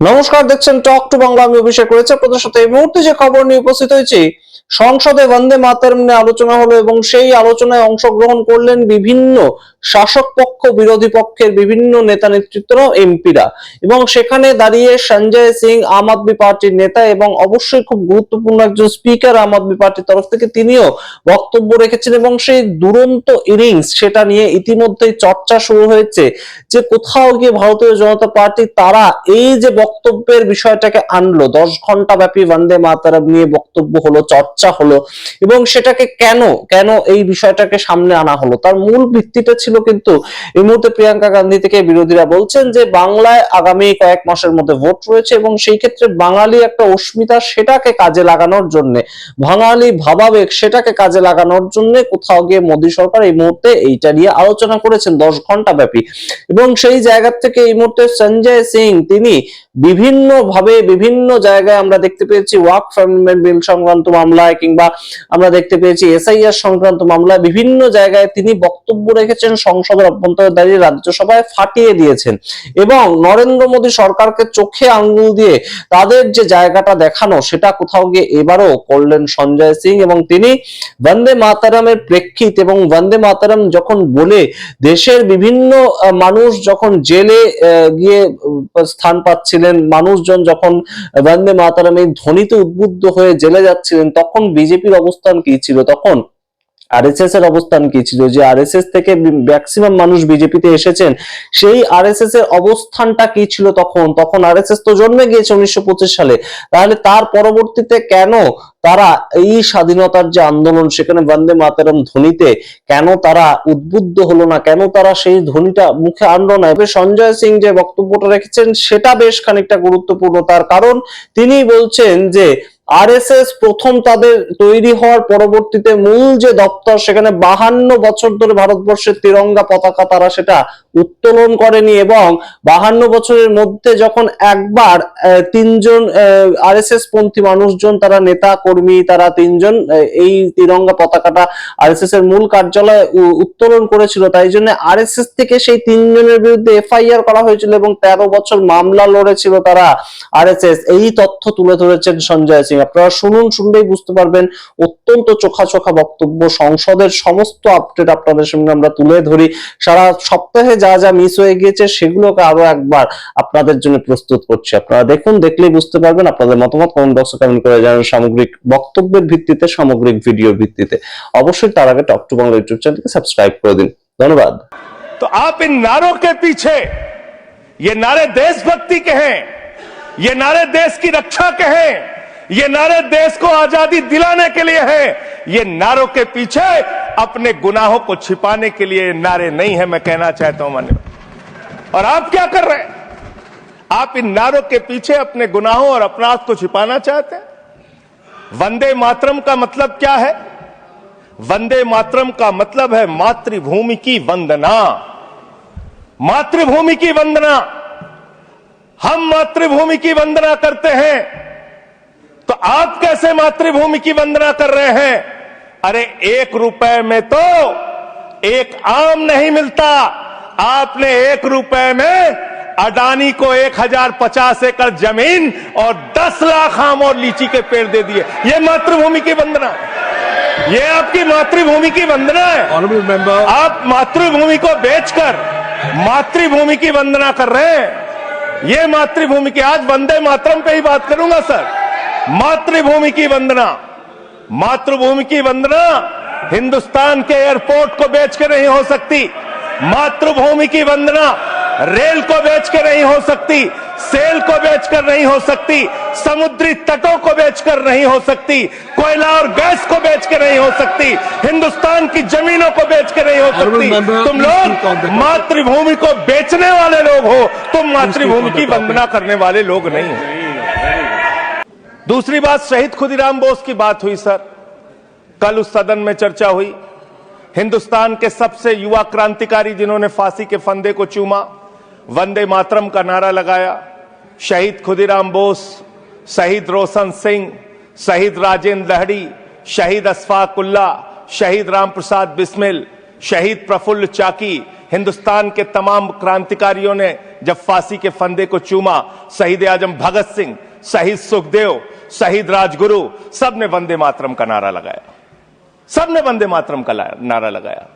নমস্কার, দেখছেন talk to Bangla. আমি অভিষেক করেছি আপনাদের সাথে। এই মুহূর্তে যে খবর নিয়ে উপস্থিত হয়েছি, সংসদে বন্দে মাতরম নিয়ে আলোচনা হলো এবং সেই আলোচনায় অংশগ্রহণ করলেন বিভিন্ন শাসক পক্ষ, বিরোধী পক্ষের বিভিন্ন নেতা নেতৃত্বরা, এমপিরা। এবং সেখানে দাঁড়িয়ে সঞ্জয় সিং, আম আদমি পার্টির নেতা এবং অবশ্যই খুব গুরুত্বপূর্ণ একজন স্পিকার আম আদমি পার্টির তরফ থেকে, তিনিও বক্তব্য রেখেছেন এবং সেই দুরন্ত ইনিংস সেটা নিয়ে ইতিমধ্যেই চর্চা শুরু হয়েছে যে কোথাও গিয়ে ভারতীয় জনতা পার্টি তারা এই যে বক্তব্যের বিষয়টাকে আনলো, 10 ঘন্টা ব্যাপী বন্দে মাতরম নিয়ে বক্তব্য হলো, চর্চা হলো, এবং সেটাকে কেন কেন এই বিষয়টাকে সামনে আনা হলো, তার মূল ভিত্তিটা ছিল কিন্তু এই মুহূর্তে প্রিয়াঙ্কা গান্ধী থেকে বিরোধীরা বলছেন যে বাংলায় আগামী কয়েক মাসের মধ্যে ভোট রয়েছে এবং সেই ক্ষেত্রে বাঙালি একটা অস্মিতা, সেটাকে কাজে লাগানোর জন্য, বাঙালি ভাবাবেগ সেটাকে কাজে লাগানোর জন্য কোথাও গিয়ে মোদী সরকার এই মুহূর্তে এইটা নিয়ে আলোচনা করেছেন 10 ঘন্টা ব্যাপী। এবং সেই জায়গা থেকে এই মুহূর্তে সঞ্জয় সিং তিনি বিভিন্ন ভাবে বিভিন্ন জায়গায় আমরা দেখতে পেয়েছি, ওয়াকফ অ্যামেন্ডমেন্ট বিল সংক্রান্ত মামলায় কিংবা আমরা দেখতে পেয়েছি এসআইআর সংক্রান্ত মামলায় বিভিন্ন জায়গায় তিনি বক্তব্য রেখেছেন, সংসদের অভ্যন্তরে দাঁড়িয়ে রাজ্যসভায় ফাটিয়ে দিয়েছেন এবং নরেন্দ্র মোদী সরকারকে চোখে আঙ্গুল দিয়ে তাদের যে জায়গাটা দেখানো সেটা কোথাও গিয়ে এবারও করলেন সঞ্জয় সিং। এবং তিনি বন্দে মাতরমের প্রেক্ষিত এবং বন্দে মাতরম যখন বলে দেশের বিভিন্ন মানুষ যখন জেলে গিয়ে স্থান পাচ্ছিলেন, মানুষজন যখন বন্দে মাতরম এই ধ্বনিতে উদ্বুদ্ধ হয়ে জেলে যাচ্ছিলেন, তখন বিজেপির অবস্থান কি ছিল, তখন আরএসএস এর অবস্থান কি ছিল, যে আরএসএস থেকে ম্যাক্সিমাম মানুষ বিজেপিতে এসেছেন, সেই আরএসএস এর অবস্থানটা কি ছিল তখন? তখন আরএসএস তো জন্মে গিয়েছে 1925 সালে। তাহলে তার পরবর্তীতে কেন তারা এই স্বাধীনতার যে আন্দোলন সেখানে বন্দে মাতরম ধ্বনিতে কেন তারা উদ্বুদ্ধ হলো না, কেন তারা সেই ধ্বনিটা মুখে আনলো না? এবার সঞ্জয় সিং যে বক্তব্যটা রেখেছেন সেটা বেশ খানিকটা গুরুত্বপূর্ণ, তার কারণ তিনি বলছেন যে আরএসএস প্রথম তাদের তৈরি হওয়ার পরবর্তীতে মূল যে দপ্তর সেখানে 52 বছর ধরে ভারতবর্ষের তিরঙ্গা পতাকা তারা সেটা উত্তোলন করেনি এবং 52 বছরের মধ্যে যখন একবার তিনজন আরএসএস পন্থী মানুষজন, তারা নেতা কর্মী, তারা তিনজন এই তিরঙ্গা পতাকাটা আরএসএস এর মূল কার্যালয়ে উত্তোলন করেছিল, তাই জন্য আরএসএস থেকে সেই তিনজনের বিরুদ্ধে এফআইআর করা হয়েছিল এবং 13 বছর মামলা লড়েছিল তারা আরএসএস। এই তথ্য তুলে ধরেছেন সঞ্জয় সিং। আপনারা শুনুন, শুনলেই বুঝতে পারবেন। অত্যন্ত চোখা চোখা বক্তব্য, সংসদের সমস্ত আপডেট আপনাদের সঙ্গে আমরা তুলে ধরি। সারা সপ্তাহে যা যা মিস হয়ে গিয়েছে সেগুলোকে আরো একবার আপনাদের জন্য প্রস্তুত করছি। আপনারা দেখুন, দেখলেই বুঝতে পারবেন। আপনাদের মতামত কমেন্ট বক্সে কমেন্ট করে জানান, সামগ্রিক বক্তব্যের ভিত্তিতে, সামগ্রিক ভিডিওর ভিত্তিতে। অবশ্যই তার আগে টক টু বাংলা ইউটিউব চ্যানেলকে সাবস্ক্রাইব করে দিন। ধন্যবাদ। तो आप इन नारों के पीछे, ये नारे देशभक्ति के हैं, ये नारे देश की रक्षा के हैं, ये नारे देश को आजादी दिलाने के लिए हैं, ये नारों के पीछे अपने गुनाहों को छिपाने के लिए नारे नहीं है, मैं कहना चाहता हूं माननीय। और आप क्या कर रहे हैं? आप इन नारों के पीछे अपने गुनाहों और अपराध को छिपाना चाहते हैं। वंदे मातरम का मतलब क्या है? वंदे मातरम का मतलब है मातृभूमि की वंदना। मातृभूमि की वंदना। हम मातृभूमि की वंदना करते हैं, तो आप कैसे मातृभूमि की वंदना कर रहे हैं? अरे 1 रुपए में तो एक आम नहीं मिलता। आपने 1 रुपए में अडानी को 1050 एकड़ जमीन और 10 लाख आम और लीची के पेड़ दे दिए। ये मातृभूमि की वंदना, ये आपकी मातृभूमि की वंदना है। आप मातृभूमि को बेचकर मातृभूमि की वंदना कर रहे हैं। ये मातृभूमि की, आज वंदे मातरम पे ही बात करूंगा सर। मातृभूमि की वंदना, मातृभूमि की वंदना हिंदुस्तान के एयरपोर्ट को बेच के नहीं हो सकती। मातृभूमि की वंदना रेल को बेच के नहीं हो सकती, सेल को बेचकर नहीं हो सकती, समुद्री तटों को बेचकर नहीं हो सकती, कोयला और गैस को बेच के नहीं हो सकती, हिंदुस्तान की जमीनों को बेच के नहीं हो सकती। तुम लोग मातृभूमि को बेचने वाले लोग हो, तुम मातृभूमि की वंदना करने वाले लोग नहीं हो। दूसरी बात, शहीद खुदीराम बोस की बात हुई सर, कल उस सदन में चर्चा हुई। हिंदुस्तान के सबसे युवा क्रांतिकारी जिन्होंने फांसी के फंदे को चूमा, वंदे मातरम का नारा लगाया, शहीद खुदीराम बोस, शहीद रोशन सिंह, शहीद राजेंद्र लहड़ी, शहीद अशफाक उल्ला, शहीद राम प्रसाद बिस्मिल, शहीद प्रफुल्ल चाकी, हिंदुस्तान के तमाम क्रांतिकारियों ने जब फांसी के फंदे को चूमा, शहीद आजम भगत सिंह, शहीद सुखदेव, शहीद राजगुरु, सबने वंदे मातरम का नारा लगाया, सबने वंदे मातरम का नारा लगाया।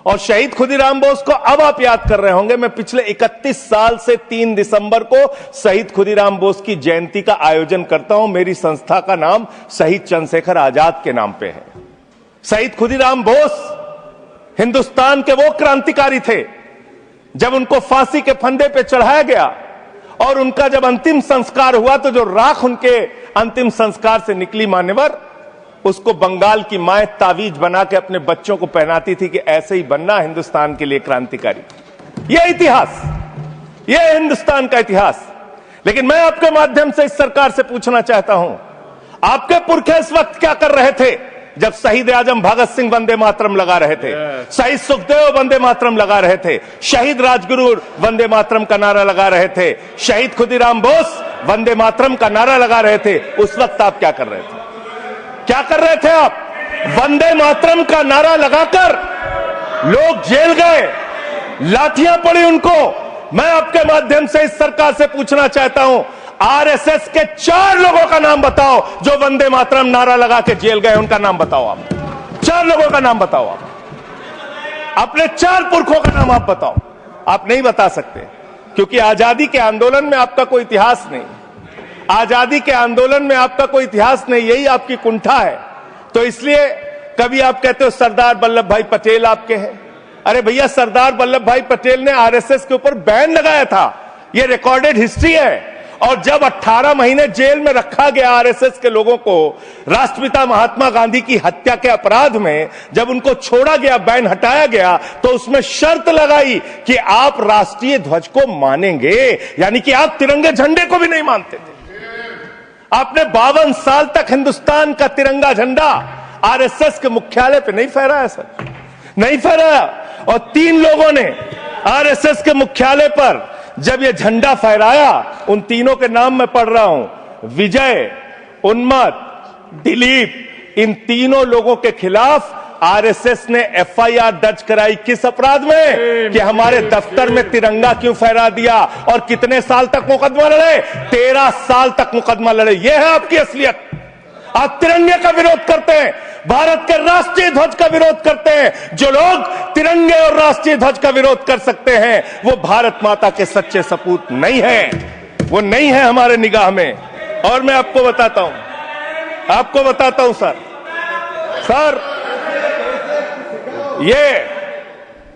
और शहीद खुदीराम बोस को अब आप याद कर रहे होंगे, मैं पिछले 31 साल से 3 दिसंबर को शहीद खुदीराम बोस की जयंती का आयोजन करता हूं। मेरी संस्था का नाम शहीद चंद्रशेखर आजाद के नाम पे है। शहीद खुदीराम बोस हिंदुस्तान के वो क्रांतिकारी थे, जब उनको फांसी के फंदे पे चढ़ाया गया और उनका जब अंतिम संस्कार हुआ तो जो राख उनके अंतिम संस्कार से निकली मान्यवर, उसको बंगाल की माए तावीज बना के अपने बच्चों को पहनाती थी कि ऐसे ही बनना हिंदुस्तान के लिए क्रांतिकारी। यह इतिहास, यह हिंदुस्तान का इतिहास। लेकिन मैं आपके माध्यम से इस सरकार से पूछना चाहता हूं, आपके पुरखे इस वक्त क्या कर रहे थे जब शहीद आजम भगत सिंह वंदे मातरम लगा रहे थे, शहीद सुखदेव वंदे मातरम लगा रहे थे, शहीद राजगुरु वंदे मातरम का नारा लगा रहे थे, शहीद खुदीराम बोस वंदे मातरम का नारा लगा रहे थे, उस वक्त आप क्या कर रहे थे? क्या कर रहे थे आप? वंदे मातरम का नारा लगाकर लोग जेल गए, लाठियां पड़ी उनको। मैं आपके माध्यम से इस सरकार से पूछना चाहता हूं, आरएसएस के 4 लोगों का नाम बताओ जो वंदे मातरम नारा लगा के जेल गए, उनका नाम बताओ आप। 4 लोगों का नाम बताओ आप, अपने 4 पुरखों का नाम आप बताओ। आप नहीं बता सकते क्योंकि आजादी के आंदोलन में आपका कोई इतिहास नहीं, आजादी के आंदोलन में आपका कोई इतिहास नहीं, यही आपकी कुंठा है। तो इसलिए कभी आप कहते हो सरदार वल्लभ भाई पटेल आपके हैं। अरे भैया, सरदार वल्लभ भाई पटेल ने आरएसएस के ऊपर बैन लगाया था, यह रिकॉर्डेड हिस्ट्री है। और जब 18 महीने जेल में रखा गया आरएसएस के लोगों को राष्ट्रपिता महात्मा गांधी की हत्या के अपराध में, जब उनको छोड़ा गया, बैन हटाया गया, तो उसमें शर्त लगाई कि आप राष्ट्रीय ध्वज को मानेंगे, यानी कि आप तिरंगे झंडे को भी नहीं मानते थे। आपने 52 साल तक हिंदुस्तान का तिरंगा झंडा आरएसएस के मुख्यालय पे नहीं फहराया सर, नहीं फहराया। और 3 लोगों ने आरएसएस के मुख्यालय पर जब ये झंडा फहराया, उन तीनों के नाम मैं पढ़ रहा हूं, विजय, उन्मत, दिलीप, इन तीनों लोगों के खिलाफ आरएसएस ने एफआईआर दर्ज कराई। किस अपराध में? कि हमारे दफ्तर में तिरंगा क्यों फहरा दिया। और कितने साल तक मुकदमा लड़े? 13 साल तक मुकदमा लड़े। यह है आपकी असलियत। आप तिरंगे का विरोध करते हैं, भारत के राष्ट्रीय ध्वज का विरोध करते हैं। जो लोग तिरंगे और राष्ट्रीय ध्वज का विरोध कर सकते हैं, वो भारत माता के सच्चे सपूत नहीं है, वो नहीं है हमारे निगाह में। और मैं आपको बताता हूं सर,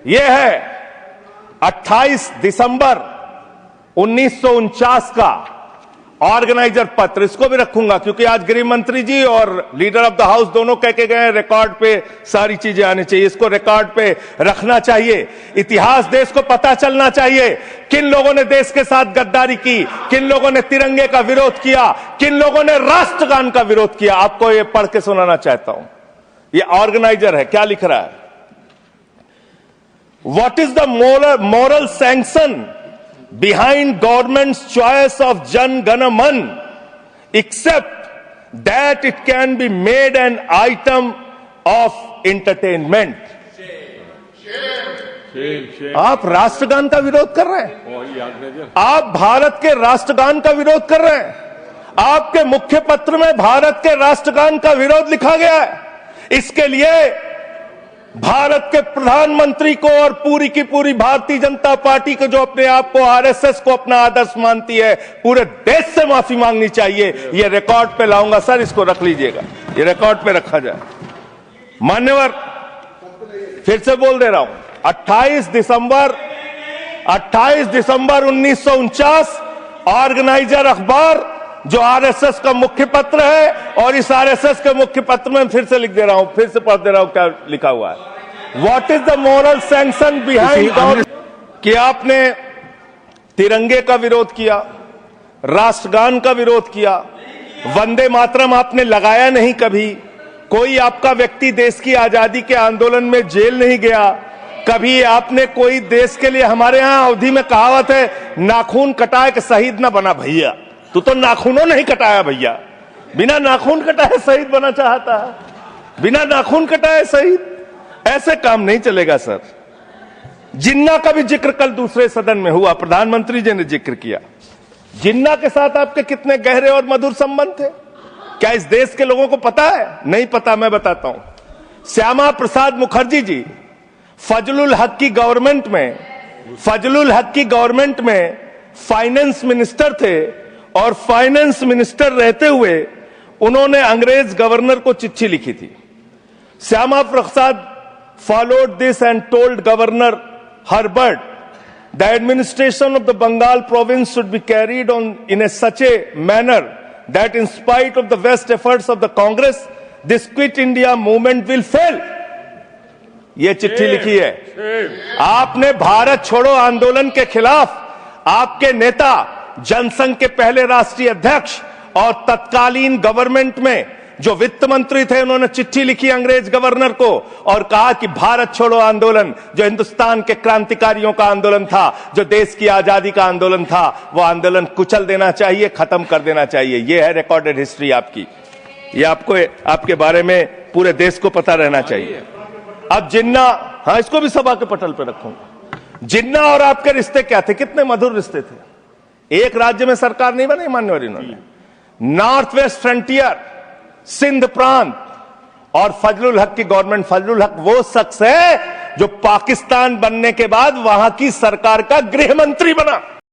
ये है 28 दिसंबर 1949 का ऑर्गेनाइजर पत्र। इसको भी रखूंगा क्योंकि आज गृह मंत्री जी और लीडर ऑफ द हाउस दोनों कह के गए, रिकॉर्ड पे सारी चीजें आनी चाहिए, इसको रिकॉर्ड पे रखना चाहिए। इतिहास देश को पता चलना चाहिए, किन लोगों ने देश के साथ गद्दारी की, किन लोगों ने तिरंगे का विरोध किया, किन लोगों ने राष्ट्रगान का विरोध किया। आपको ये पढ़ के सुनाना चाहता हूं, ये ऑर्गेनाइजर है, क्या लिख रहा है? What is the moral sanction behind government's choice of Jan Gana Man, except that it can be made an item of entertainment? आप राष्ट्रगान का विरोध कर रहे हैं, आप भारत के राष्ट्रगान का विरोध कर रहे हैं। आपके मुख्य पत्र में भारत के राष्ट्रगान का विरोध लिखा गया है। इसके लिए भारत के प्रधानमंत्री को और पूरी की पूरी भारतीय जनता पार्टी को, जो अपने आप को आरएसएस को अपना आदर्श मानती है, पूरे देश से माफी मांगनी चाहिए। ये रिकॉर्ड पे लाऊंगा सर, इसको रख लीजिएगा, ये रिकॉर्ड पे रखा जाए। मान्यवर, फिर से बोल दे रहा हूं, 28 दिसंबर 1949 ऑर्गेनाइजर अखबार, जो आरएसएस का मुख्य पत्र है, और इस आरएसएस के मुख्य पत्र में फिर से लिख दे रहा हूं, फिर से पढ़ दे रहा हूं क्या लिखा हुआ है। What is the moral sanction behind कि आपने तिरंगे का विरोध किया, राष्ट्रगान का विरोध किया, वंदे मातरम आपने लगाया नहीं कभी, कोई आपका व्यक्ति देश की आजादी के आंदोलन में जेल नहीं गया, कभी आपने कोई देश के लिए, हमारे यहां अवधि में कहावत है, नाखून कटाए कि शहीद ना बना भैया। तू तो नाखूनों नहीं कटाया भैया, बिना नाखून कटाए शहीद बना चाहता है, बिना नाखून कटाए शहीद। ऐसे काम नहीं चलेगा सर। जिन्ना का भी जिक्र कल दूसरे सदन में हुआ, प्रधानमंत्री जी ने जिक्र किया। जिन्ना के साथ आपके कितने गहरे और मधुर संबंध थे, क्या इस देश के लोगों को पता है? नहीं पता, मैं बताता हूं। श्यामा प्रसाद मुखर्जी जी फजलुल हक की गवर्नमेंट में फाइनेंस मिनिस्टर थे, और फाइनेंस मिनिस्टर रहते हुए उन्होंने अंग्रेज गवर्नर को चिट्ठी लिखी थी। Shyama Prasad followed this and told Governor Herbert the administration of the Bengal province should be carried on in such a manner that in spite of the best efforts of the Congress, this Quit India movement will fail. ये चिट्ठी लिखी है। आपने भारत छोड़ो आंदोलन के खिलाफ आपके नेता, जनसंघ के पहले राष्ट्रीय अध्यक्ष और तत्कालीन गवर्नमेंट में जो वित्त मंत्री थे, उन्होंने चिट्ठी लिखी अंग्रेज गवर्नर को और कहा कि भारत छोड़ो आंदोलन, जो हिंदुस्तान के क्रांतिकारियों का आंदोलन था, जो देश की आजादी का आंदोलन था, वो आंदोलन कुचल देना चाहिए, खत्म कर देना चाहिए। ये है रिकॉर्डेड हिस्ट्री आपकी। ये आपको, आपके बारे में पूरे देश को पता रहना चाहिए। अब जिन्ना, हाँ, इसको भी सभा के पटल पर रखूंगा। जिन्ना और आपके रिश्ते क्या थे? कितने मधुर रिश्ते थे। एक राज्य में सरकार नहीं बनाई मान्यवर इन्होंने। नॉर्थ वेस्ट फ्रंटियर, सिंध प्रांत और फजलुल हक की गवर्नमेंट। फजलुल हक वो शख्स है जो पाकिस्तान बनने के बाद वहां की सरकार का गृह मंत्री बना।